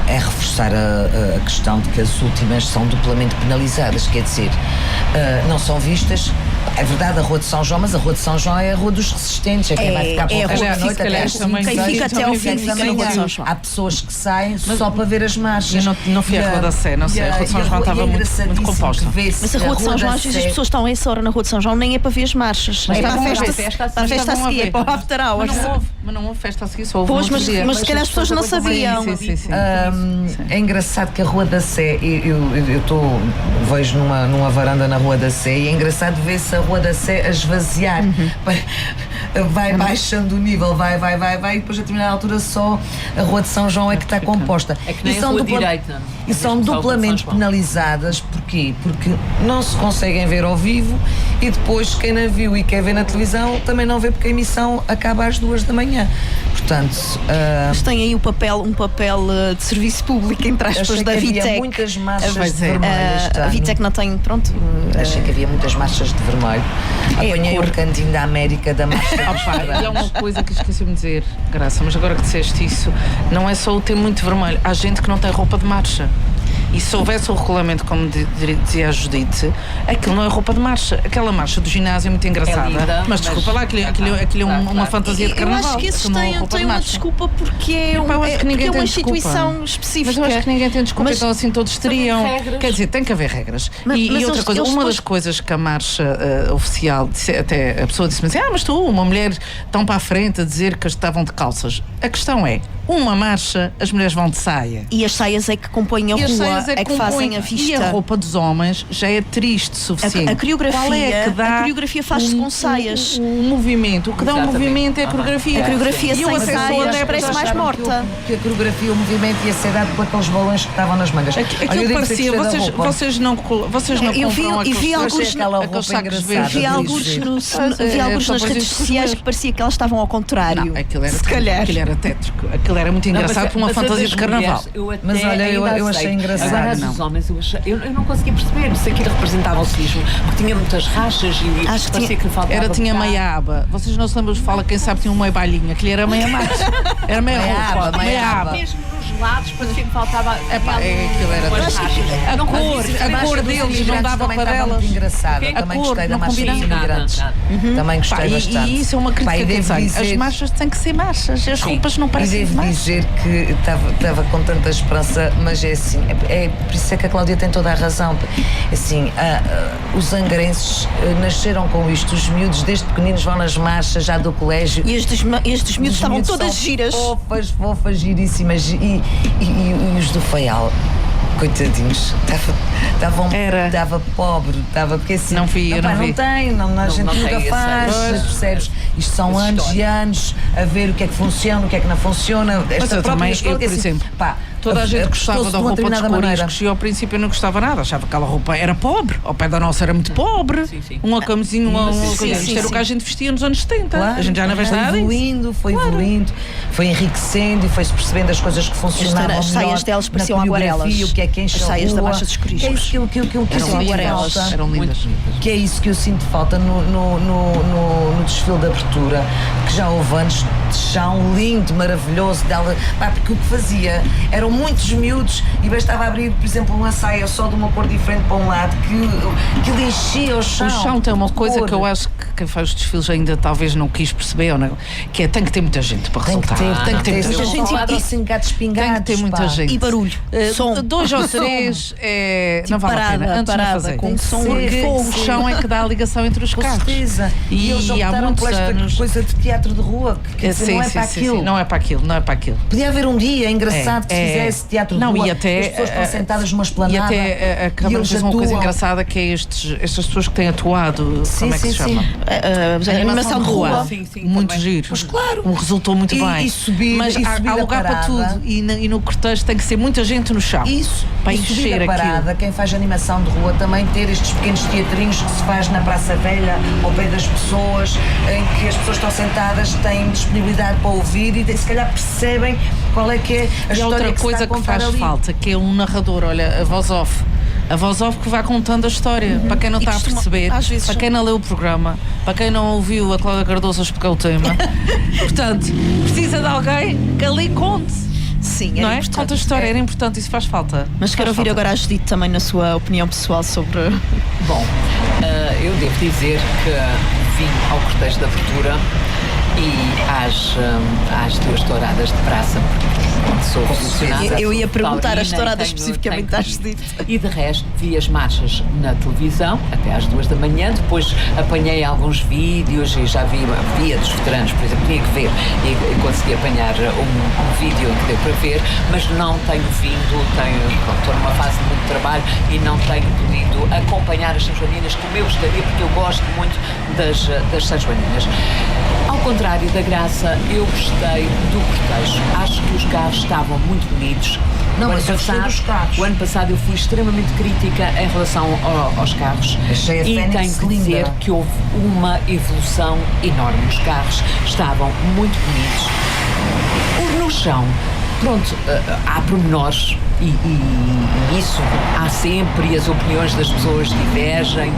é reforçar a questão de que as últimas são duplamente penalizadas, quer dizer, não são vistas. É verdade, a Rua de São João, mas a Rua de São João é a Rua dos resistentes, é quem vai ficar para o resto da noite até às 5, quem fica até ao fim fica na Rua de São João. Há pessoas que saem só para ver as marchas. Eu não fui à Rua da Sé, não sei, a Rua de São João estava muito composta. Mas a Rua de São João, às vezes as pessoas estão a essa hora na Rua de São João, nem é para ver as marchas, é para a festa a seguir, é para o after hours. Mas não houve festa a seguir, só houve Pois, mas se calhar as pessoas não sabiam. Sim. É engraçado que a Rua da Sé, vejo numa varanda na Rua da Sé, e é engraçado ver-se a Rua da Sé a esvaziar. Vai baixando o nível, vai, e depois a determinada altura só a Rua de São João é que está composta. É que nem a Rua direita. E são duplamente penalizadas. Porquê? Porque não se conseguem ver ao vivo, e depois quem não viu e quer ver na televisão também não vê, porque a emissão acaba às 2 da manhã. Portanto, mas tem aí um papel de serviço público, entre aspas, da Vitec. Havia muitas marchas de vermelho. A Vitec não tem, pronto. Achei que havia muitas marchas de vermelho. Apanhei o cantinho da América da marcha. E há uma coisa que esqueci-me de dizer, Graça, mas agora que disseste isso, não é só o ter muito vermelho, há gente que não tem roupa de marcha. E se houvesse o regulamento, como dizia a Judite, aquilo não é roupa de marcha. Aquela marcha do ginásio é muito engraçada. É linda, mas desculpa lá, aquilo é uma fantasia de carnaval. Eu acho que esses têm uma desculpa, porque é uma instituição específica. Mas eu acho que ninguém tem desculpa, então assim todos teriam. Quer dizer, tem que haver regras. E outra coisa, uma das coisas que a marcha oficial, até a pessoa disse-me assim, mas tu, uma mulher, estão para a frente a dizer que estavam de calças. A questão é, uma marcha, as mulheres vão de saia. E as saias é que compõem a rua, é que fazem a vista. E a roupa dos homens já é triste o suficiente. A coreografia faz-se com saias. O movimento, o que dá o movimento é a coreografia. A coreografia sem saias parece mais morta. Que a coreografia, o movimento ia ser dado por aqueles balões que estavam nas mangas. Aquilo parecia, vocês não eu vi alguns nas redes sociais que parecia que elas estavam ao contrário. Aquilo era tétrico. Aquilo era muito engraçado por uma fantasia de carnaval. Mas olha, eu achei engraçado. Agora, os homens, eu não conseguia perceber se aquilo representava o civismo, porque tinha muitas rachas e parecia que lhe faltava. Tinha meia aba. Vocês não se lembram de fala, quem sabe tinha um meio bailhinho. Aquilo era meia marcha. Era meia roupa, meia aba. os lados, parecia que faltava. Aquilo era umas trágico. rachas. A cor deles não dava para estava elas. muito engraçada. A Também cor gostei da não marcha combina dos nada, imigrantes. nada. Também gostei bastante. E isso é uma crítica e que eu devo tenho. dizer- As marchas têm que ser marchas. As roupas não E parecem devo marchas. dizer que estava com tanta esperança, mas é assim, por isso é que a Cláudia tem toda a razão. Assim, os angrenses nasceram com isto, os miúdos desde pequeninos vão nas marchas já do colégio. E estes miúdos estavam miúdos todas são giras. Fofas, giríssimas. E os do Faial, coitadinhos, estava pobre, porque assim. Não vi, eu não vi. Não tem, a gente não nunca tem faz, essa- percebes? Isto são essa anos história. e anos a ver o que é que funciona, o que é que não funciona. Mas eu também, escola, por assim, exemplo, pá, toda a gente gostava apostou-se da de uma roupa dos determinada maneira. coriscos e ao princípio eu não gostava nada, achava que aquela roupa era pobre, ao pé da nossa era muito pobre, Sim. uma camisinha, uma Sim, coisa. sim, Isto era o que a gente vestia nos anos 70, Claro, a gente já não veste nada disso. foi evoluindo, foi enriquecendo e foi-se percebendo as coisas que funcionavam As melhor saias delas na pareciam coreografia, aguarelas. o que é que enche As a saias da rua, Marcha dos Coriscos. que é isso que eu Eram sinto lindas, falta. eram lindas. Que é isso que eu sinto falta no desfile de abertura, que já houve anos de chão lindo, maravilhoso dela, porque o que fazia eram muitos miúdos e bastava abrir, por exemplo, uma saia só de uma cor diferente para um lado, que ele enchia o chão. O chão tem uma de coisa cor. que eu acho que quem faz os desfiles ainda talvez não quis perceber, ou não, que é tem que ter muita gente para Tem que resultar. ter muita muita gente. gente. E sem gatos pingados. Tem que ter muita pá. gente. E barulho. Som. 2 ou 3 não vale a pena. Antes parada, não fazer. com som, Porque fogo. o chão é que dá a ligação entre os Com carros. certeza. E eles há optaram muitos por esta anos. coisa de teatro de rua, que quer dizer, não é para aquilo. Sim, não é para aquilo. Podia haver um dia engraçado que se fizesse teatro de não, rua. e até, as pessoas estão sentadas numa esplanada. E até a Câmara eles fez uma coisa atuam. engraçada que é estas pessoas que têm atuado, como é que se chama? Animação de rua. Sim, Muito também. giro. Mas claro. Resultou muito E- bem. e subir- Mas e há subir a lugar para parada. tudo. E no cortejo tem que ser muita gente no chão. Isso, Para e subir encher a parada, aquilo. quem faz animação de rua também ter estes pequenos teatrinhos que se faz na Praça Velha, ao pé das pessoas, em que as pessoas estão sentadas, têm disponibilidade para ouvir e se calhar percebem qual é que é a E há história outra que coisa se está a que contar faz ali. falta, que é um narrador, olha, a voz off. A voz off que vai contando a história, para quem não E está a costuma- perceber, às vezes- para quem não leu o programa, para quem não ouviu a Cláudia Cardoso explicar o tema. Portanto, precisa de alguém que ali conte, Sim, não era é? importante. Conta a história, era importante, isso faz falta. Mas quero Faz ouvir falta. agora a Judite também na sua opinião pessoal sobre. Bom, eu devo dizer que vim ao cortejo de abertura e às 2 touradas de praça, porque sou funcionária. Eu ia perguntar as taurina e touradas tenho- especificamente tenho à que ir. Judite. E de resto vi as marchas na televisão até às 2 da manhã, depois apanhei alguns vídeos e já via dos veteranos, por exemplo, tinha que ver e consegui apanhar um vídeo em que deu para ver, mas não tenho vindo, estou numa fase de muito trabalho e não tenho podido acompanhar as Sanjoaninas como eu gostaria, porque eu gosto muito das Sanjoaninas. Ao contrário da Graça, eu gostei do cortejo. Acho que os carros estavam muito bonitos. Não, O ano mas eu gostei dos carros. O ano passado eu fui extremamente crítica em relação aos carros. Achei a e Fênix tenho que dizer linda. que houve uma evolução enorme. Os carros estavam muito bonitos. No chão, pronto, há pormenores e isso há sempre e as opiniões das pessoas divergem.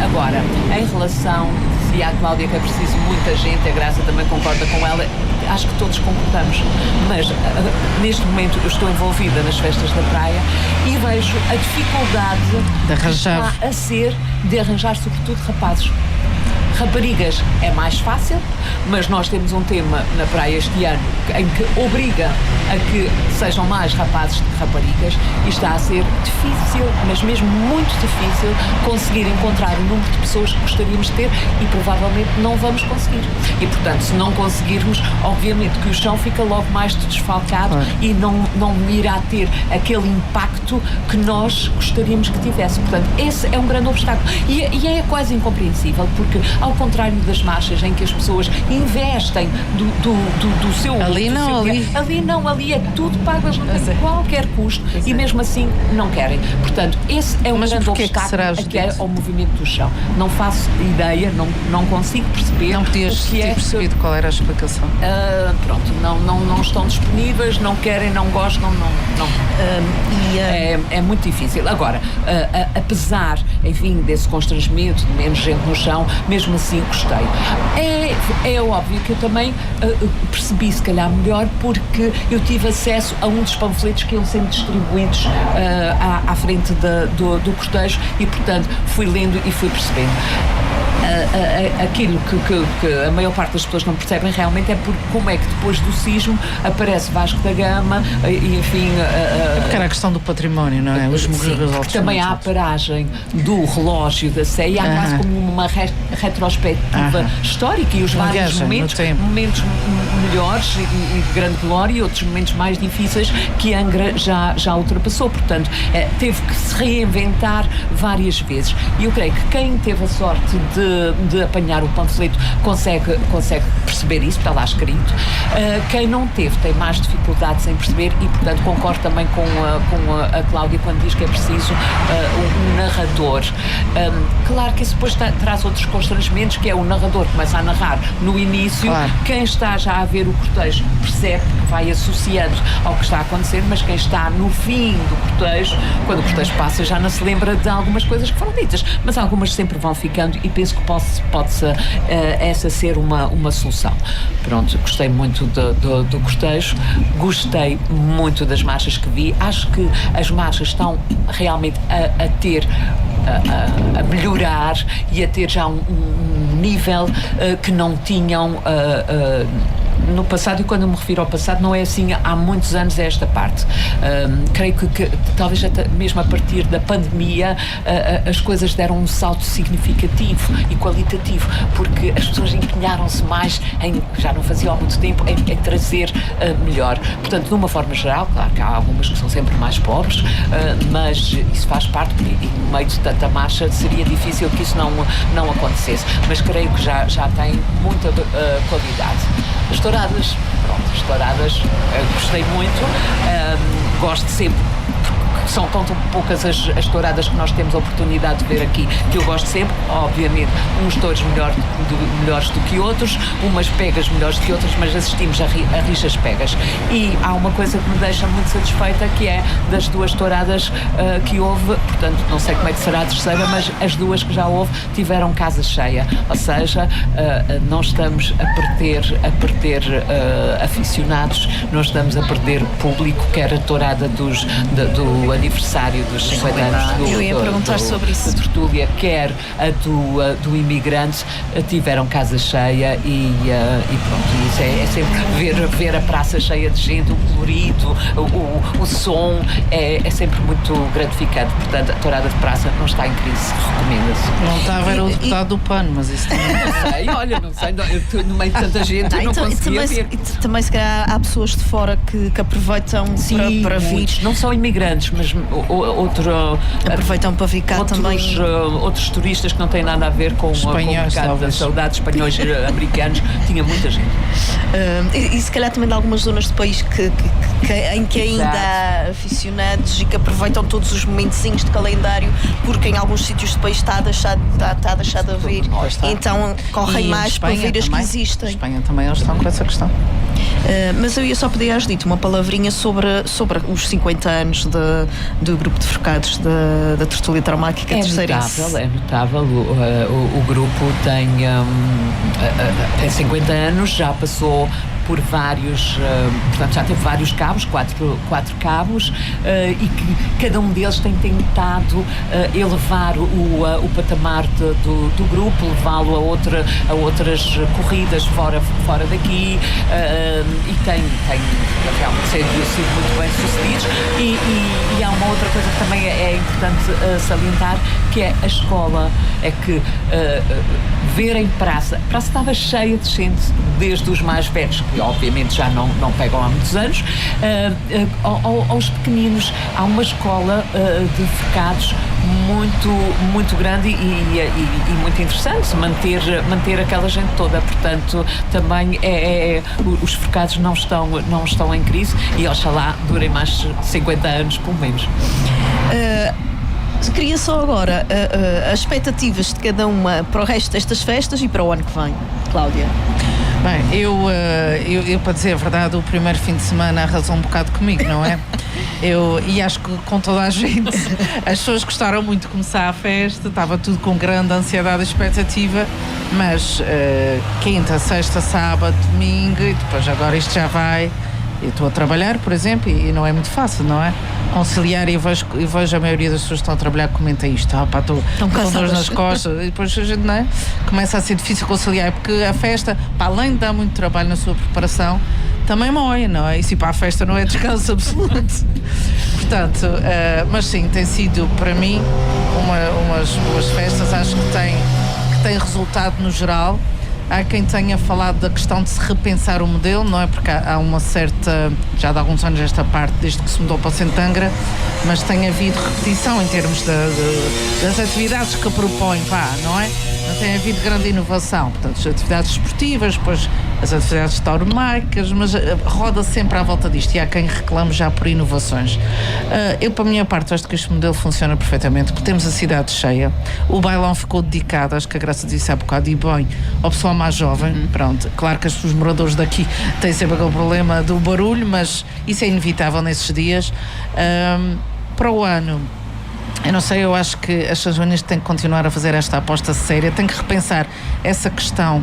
Agora, em relação, dizia a Cláudia que é preciso muita gente, a Graça também concorda com ela, acho que todos concordamos, mas neste momento eu estou envolvida nas festas da praia e vejo a dificuldade De arranjar. que está a ser de arranjar sobretudo rapazes. Raparigas é mais fácil, mas nós temos um tema na praia este ano em que obriga a que sejam mais rapazes do que raparigas e está a ser difícil, mas mesmo muito difícil, conseguir encontrar o número de pessoas que gostaríamos de ter e provavelmente não vamos conseguir. E portanto, se não conseguirmos, obviamente que o chão fica logo mais desfalcado e não irá ter aquele impacto que nós gostaríamos que tivesse. Portanto, esse é um grande obstáculo. E é quase incompreensível, porque ao contrário das marchas em que as pessoas investem do seu... Ali do não, seu ali. dinheiro, ali não, ali é tudo pago, eles não têm qualquer custo e mesmo assim não querem. Portanto, esse é um Mas grande porquê que será, obstáculo que é Judite? ao movimento do chão. Não faço ideia, não consigo perceber Não podias o que ter é. percebido qual era a explicação. Pronto, não estão disponíveis, não querem, não gostam, não. É muito difícil. Agora, apesar, enfim, desse constrangimento de menos gente no chão, mesmo sim, gostei. É óbvio que eu também percebi, se calhar, melhor, porque eu tive acesso a um dos panfletos que iam sendo distribuídos à frente do cortejo e, portanto, fui lendo e fui percebendo. Aquilo que a maior parte das pessoas não percebem realmente é como é que depois do sismo aparece Vasco da Gama e, enfim... porque era a questão do património, não é? Os que também há a paragem do relógio da Sé e há quase como uma retrospectiva histórica e os vários momentos melhores e de grande glória e outros momentos mais difíceis que Angra já ultrapassou. Portanto, teve que se reinventar várias vezes. E eu creio que quem teve a sorte de apanhar o panfleto consegue perceber isso, está lá escrito. Quem não teve tem mais dificuldades em perceber e, portanto, concordo também com a Cláudia quando diz que é preciso um narrador. Claro que isso depois traz outros constrangimentos, que é o narrador começa a narrar no início, quem está já a ver o cortejo percebe que vai associando ao que está a acontecer, mas quem está no fim do cortejo, quando o cortejo passa, já não se lembra de algumas coisas que foram ditas, mas algumas sempre vão ficando e penso que pode essa ser uma solução. Pronto, gostei muito do cortejo, gostei muito das marchas que vi, acho que as marchas estão realmente a melhorar e a ter já um nível que não tinham no passado, e quando eu me refiro ao passado não é assim há muitos anos esta parte. Creio que talvez até mesmo a partir da pandemia as coisas deram um salto significativo e qualitativo, porque as pessoas empenharam-se mais já não faziam há muito tempo, em trazer melhor. Portanto, de uma forma geral, claro que há algumas que são sempre mais pobres, mas isso faz parte, porque no meio de tanta marcha seria difícil que isso não acontecesse, mas creio que já tem muita qualidade. As touradas, gostei muito, gosto sempre, são tão poucas as touradas que nós temos a oportunidade de ver aqui, que eu gosto sempre, obviamente, uns touros melhores do que outros, umas pegas melhores do que outras, mas assistimos a rixas pegas. E há uma coisa que me deixa muito satisfeita, que é das duas touradas que houve, portanto, não sei como é que será a terceira, mas as duas que já houve tiveram casa cheia, ou seja, não estamos a perder aficionados, não estamos a perder público, quer a tourada do aniversário dos 50 anos eu ia perguntar sobre isso. da Tertúlia, quer a do Imigrante, tiveram casa cheia e pronto, isso é sempre ver a praça cheia de gente, o colorido, o som, é sempre muito gratificante. Portanto, a tourada de praça não está em crise, recomenda-se. Não estava, era o deputado do PAN, mas isso também não sei, olha, não sei, no meio de tanta gente eu não conseguia ver. Também se calhar há pessoas de fora que aproveitam para vir. Não são imigrantes, mas aproveitam para vir cá também. Outros turistas que não têm nada a ver com o mercado da saudade, espanhóis, americanos, tinha muita gente. E se calhar também de algumas zonas do país em que ainda há aficionados e que aproveitam todos os momentozinhos de calendário, porque em alguns sítios do país está a deixar de haver, então correm mais para ver as que existem. Em Espanha também eles estão com essa questão. Mas eu ia só pedir às Judite uma palavrinha sobre os 50 anos do grupo de forcados da Tertúlia Traumática Terceirice. É notável. O grupo tem 50 anos, já passou por vários, portanto já teve vários cabos, quatro cabos, e que cada um deles tem tentado elevar o patamar do grupo, levá-lo a outras corridas fora daqui, e tem realmente sido muito bem sucedidos. E há uma outra coisa que também é importante salientar, que é a escola, é que verem praça estava cheia de gente, desde os mais velhos, que obviamente já não pegam há muitos anos, aos pequeninos. Há uma escola de forcados muito grande e muito interessante, manter aquela gente toda. Portanto, também os forcados não estão em crise e oxalá durem mais 50 anos, pelo menos. Queria só agora as expectativas de cada uma para o resto destas festas e para o ano que vem. Cláudia. Bem, eu para dizer a verdade, o primeiro fim de semana arrasou um bocado comigo, não é? E acho que com toda a gente, as pessoas gostaram muito de começar a festa, estava tudo com grande ansiedade e expectativa, mas quinta, sexta, sábado, domingo, e depois agora isto já vai. Eu estou a trabalhar, por exemplo, e não é muito fácil, não é? Conciliar, e vejo a maioria das pessoas que estão a trabalhar comenta isto, estou com dores nas costas, e depois a gente, não é? Começa a ser difícil conciliar, porque a festa, para além de dar muito trabalho na sua preparação, também moe, não é? E se para a festa não é descanso absoluto. Portanto, mas sim, tem sido para mim umas boas festas, acho que tem resultado no geral. Há quem tenha falado da questão de se repensar o modelo, não é? Porque há uma certa, já de alguns anos esta parte, desde que se mudou para o Centro de Angra, mas tem havido repetição em termos das atividades que propõe, não é? Não tem havido grande inovação, portanto, as atividades esportivas, depois as atividades tauromáquicas, mas roda sempre à volta disto, e há quem reclame já por inovações. Eu, para a minha parte, acho que este modelo funciona perfeitamente, porque temos a cidade cheia, o bailão ficou dedicado, acho que a Graça disse há bocado, e bem, ao pessoal mais jovem, pronto, claro que os moradores daqui têm sempre aquele problema do barulho, mas isso é inevitável nesses dias. Para o ano, eu não sei, eu acho que as sanjoanistas têm que continuar a fazer esta aposta séria, têm que repensar essa questão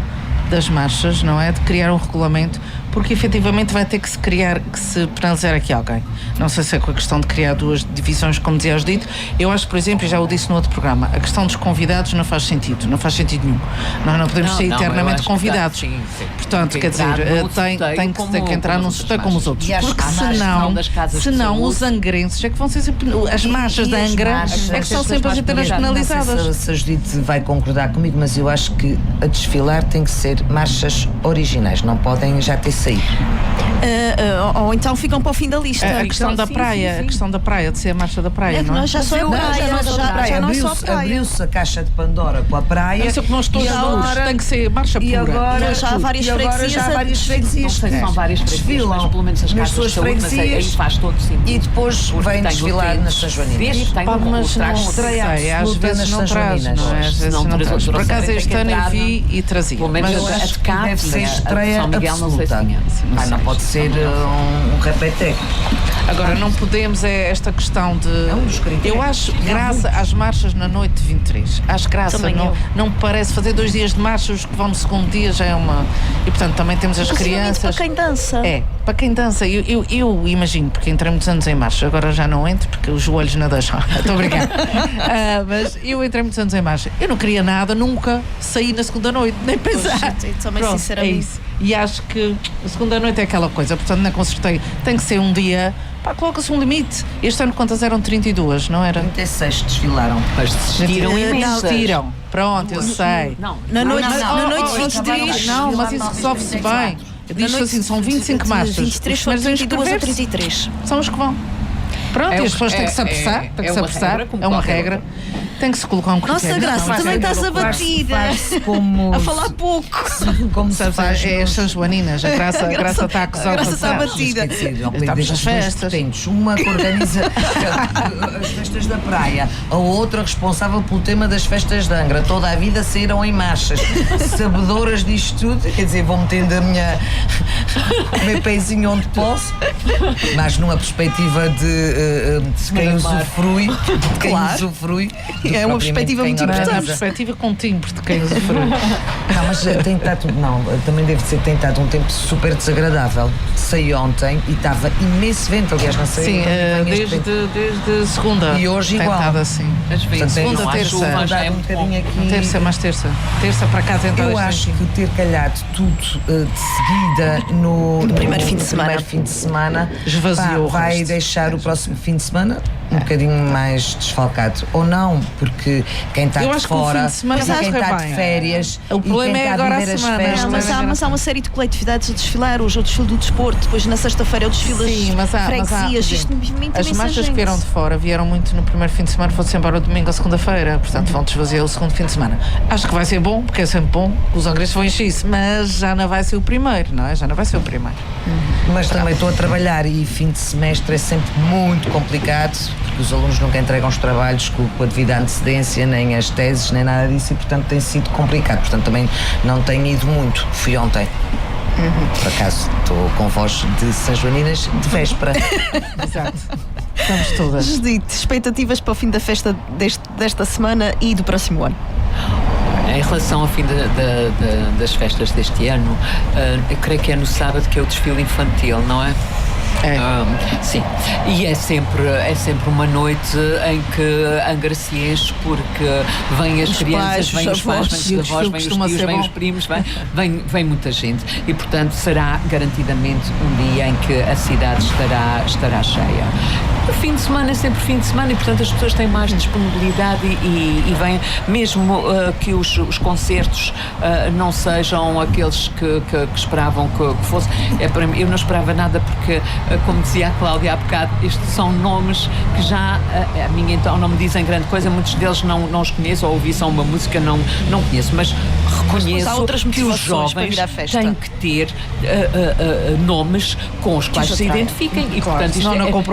das marchas, não é? De criar um regulamento, porque efetivamente vai ter que se penalizar aqui alguém. Não sei se é com a questão de criar duas divisões, como dizias dito. Eu acho, por exemplo, e já o disse no outro programa, a questão dos convidados não faz sentido nenhum. Nós não podemos ser eternamente convidados. Sim. Portanto, quer dizer, tem que entrar num sorteio como os outros. Porque senão os angrenses é que vão ser sempre, as marchas da Angra é que são sempre as eternas penalizadas. Não sei se a Judite vai concordar comigo, mas eu acho que a desfilar tem que ser marchas originais, não podem já ter saído. Ou então ficam para o fim da lista. A questão da praia, a questão da praia, de ser a marcha da praia, não é? Já só a praia, já não é só a praia. Abriu-se a caixa de Pandora com a praia. Isso é que nós todos tem que ser marcha pura. E agora já há várias freguesias. Não sei se são várias freguesias, mas pelo menos as casas de saúde, mas aí faz todo sentido. E depois vem desfilar nas Sanjoaninas. Às vezes não traz, não é? Às vezes não traz. Por acaso este ano eu vi e trazia. Pelo menos mas a de cá, deve ser estreia São Miguel, não sei se absoluta. tinha. Não pode ser um repeteco. Agora, não podemos, esta questão de... É um dos critérios. Eu acho graça às marchas na noite de 23. Acho graça, não me parece fazer 2 dias de marcha, os que vão no segundo dia já é uma... E, portanto, também temos as crianças... para quem dança. Para quem dança. Eu imagino, porque entrei muitos anos em marcha, agora já não entro, porque os joelhos não deixam. Estou a brincar. Mas eu entrei muitos anos em marcha. Eu não queria nada, nunca sair na segunda noite, nem pensar. Também, Pronto, sinceramente. é isso. E acho que a segunda noite é aquela coisa, portanto, não consertei. Tem que ser um dia, coloca-se um limite. Este ano quantas eram? 32, não era? 36 desfilaram. Mas desistiram imensas. Desistiram. Pronto, eu sei. Na noite de 23. Não, mas isso resolve-se bem. Diz assim, são 25 marchas. 23 são 32 a 33. São os que vão. Pronto, e as pessoas têm que se apressar. É uma regra. Tem que se colocar um critério. Nossa, Graça, também estás abatida. A falar pouco. Como se faz. É as sanjoaninas. A Graça está a acusar o Graça está passado. abatida. Estamos nas festas. Uma que organiza as festas da praia, a outra responsável pelo tema das festas de Angra. Toda a vida saíram em marchas. Sabedoras disto tudo, quer dizer, vou metendo o meu pezinho onde posso, mas numa perspectiva de quem usufrui, É uma perspectiva muito importante. É uma perspectiva com timbre de quem usufrui. Não, mas tem estado, também deve ser que tem estado um tempo super desagradável. Saí ontem e estava imenso vento, aliás, não sei. Sim, desde segunda. E hoje tem igual. estado assim. Às vezes, Segunda, não há terça. chuva, já é Um muito bocadinho bom. aqui. Terça para casa então. Eu acho que ter calhado tudo de seguida no primeiro fim de semana. primeiro fim de semana Esvaziou o vai resto. deixar o próximo fim de semana um bocadinho mais desfalcado. Ou não, porque quem está Eu de acho que o fora, fim de semana e vai quem correr está bem. de férias, O problema e quem é está agora a a viver as semana. festas. Mas há uma série de coletividades a desfilar. Hoje é o desfile do desporto, depois na sexta-feira é o desfile das freguesias. Isto movimenta as imensa marchas gente. que vieram de fora vieram muito no primeiro fim de semana, foram-se embora domingo ou segunda-feira, portanto vão desvaziar o segundo fim de semana. Acho que vai ser bom, porque é sempre bom, os angrenses vão encher isso, mas já não vai ser o primeiro, não é? Já não vai ser o primeiro. Mas também estou a trabalhar e fim de semestre é sempre muito complicado, porque os alunos nunca entregam os trabalhos com a devida antecedência, nem as teses, nem nada disso, e portanto tem sido complicado. Portanto também não tenho ido muito. Fui ontem. Por acaso estou com voz de sanjoaninas de véspera. Exato. Estamos todas. Judite, expectativas para o fim da festa desta semana e do próximo ano? Em relação ao fim das festas deste ano, eu creio que é no sábado que é o desfile infantil, não é? Sim, e é sempre uma noite em que Angra se enche, porque vêm as crianças, vêm os pais, vêm os avós, vêm os tios, vêm os primos, vem muita gente e, portanto, será garantidamente um dia em que a cidade estará cheia. O fim de semana é sempre fim de semana e, portanto, as pessoas têm mais disponibilidade e vêm, mesmo que os concertos não sejam aqueles que esperavam que fosse. Para mim, eu não esperava nada porque, como dizia a Cláudia há bocado, estes são nomes que já a mim então não me dizem grande coisa, muitos deles não os conheço, ou ouvi só uma música, não conheço, mas reconheço que os jovens têm que ter nomes com os quais se identifiquem e, portanto,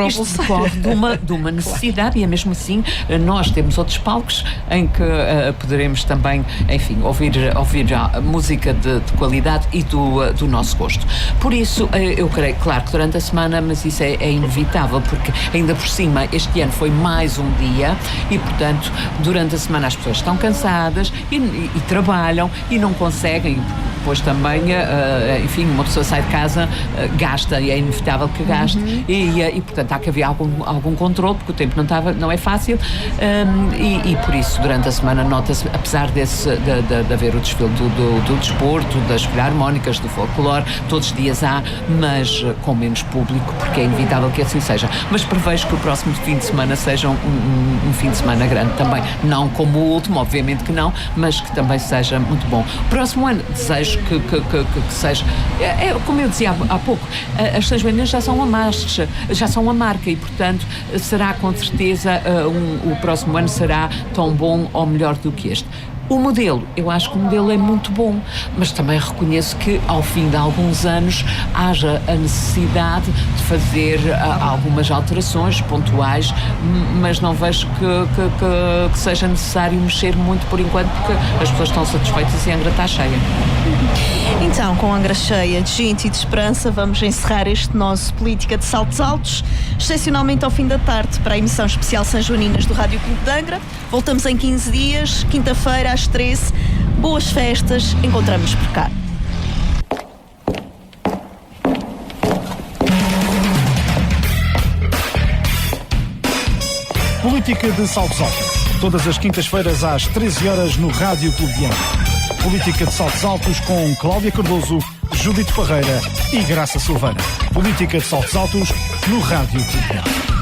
isto decorre de uma necessidade e é mesmo assim nós temos outros palcos em que poderemos também, enfim, ouvir a música de qualidade e do nosso gosto. Por isso, eu creio, claro que durante a semana, mas isso é inevitável, porque ainda por cima este ano foi mais um dia e, portanto, durante a semana as pessoas estão cansadas e trabalham e não conseguem, depois também, enfim, uma pessoa sai de casa, gasta e é inevitável que gaste e portanto há que haver algum controle, porque o tempo não é fácil e por isso durante a semana nota-se, apesar de haver o desfile do desporto, das filarmónicas, do folclore, todos os dias há, mas com menos público, porque é inevitável que assim seja. Mas prevejo que o próximo fim de semana seja um fim de semana grande também, não como o último, obviamente que não, mas que também seja muito bom. Próximo ano desejo que seja, como eu dizia há pouco, as Sanjoaninas já são a marca e, portanto, será com certeza o próximo ano será tão bom ou melhor do que este. O modelo, eu acho que o modelo é muito bom, mas também reconheço que ao fim de alguns anos haja a necessidade de fazer algumas alterações pontuais, mas não vejo que seja necessário mexer muito por enquanto, porque as pessoas estão satisfeitas e a Angra está cheia. Então, com a Angra cheia de gente e de esperança, vamos encerrar este nosso Política de Saltos Altos, excepcionalmente ao fim da tarde, para a emissão especial Sanjoaninas do Rádio Clube de Angra. Voltamos em 15 dias, quinta-feira, às 13. Boas festas, encontramos por cá. Política de Saltos Altos. Todas as quintas-feiras às 13 horas no Rádio Clube de Angra. Política de Saltos Altos com Cláudia Cardoso, Judite Parreira e Graça Silveira. Política de Saltos Altos no Rádio Clube de Angra.